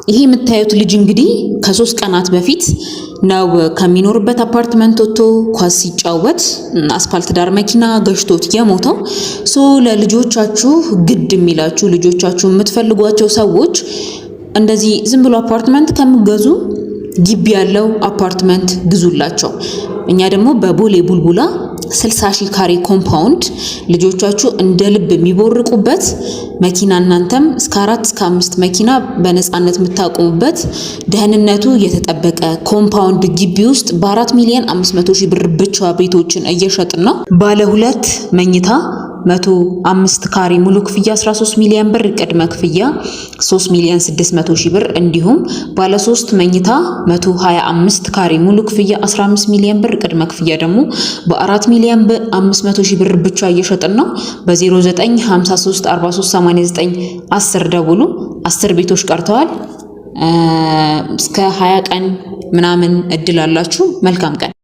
ይሄ የምታዩት ልጅ እንግዲህ ከ3 ቀናት በፊት ነው ከሚኖርበት አፓርትመንት ወጥቶ ኳስ ሲጫወት አስፋልት ዳር መኪና ገጭቶት የሞተው። ለልጆቻችሁ ግድ የሚላችሁ ልጆቻችሁ የምትፈልጓቸው ሰዎች እንደዚህ ዝም ብሎ አፓርትመንት ከምገዙ ግቢ ያለው አፓርትመንት ግዙላቸው። እኛ ደግሞ በቦሌ ቡልቡላ 60,000 ካሬ ኮምፓውንድ ልጆቻችሁ እንደ ልብ የሚቦርቁበት መኪና እናንተም እስከ 4 እስከ 5 መኪና በነፃነት የምታቆሙበት ደህንነቱ የተጠበቀ ኮምፓውንድ ግቢ ውስጥ በ4,500,000 ብር ብቻ ቤቶችን እየሸጥን ነው። ባለ 2 መኝታ 105 ካሬ ሙሉ ክፍያ 13 ሚሊዮን ብር ቅድመ ክፍያ 3,600,000 ብር እንዲሁም ባለ 3 መኝታ 125 ካሬ ሙሉ ክፍያ 15 ሚሊዮን ብር ቅድመ ክፍያ ደግሞ በ4,500,000 ብር ብቻ እየሸጥን ነው። በ0953 43 89 10 ደውሉ። 10 ቤቶች ቀርተዋል። እስከ 20 ቀን ምናምን እድል አላችሁ። መልካም ቀን።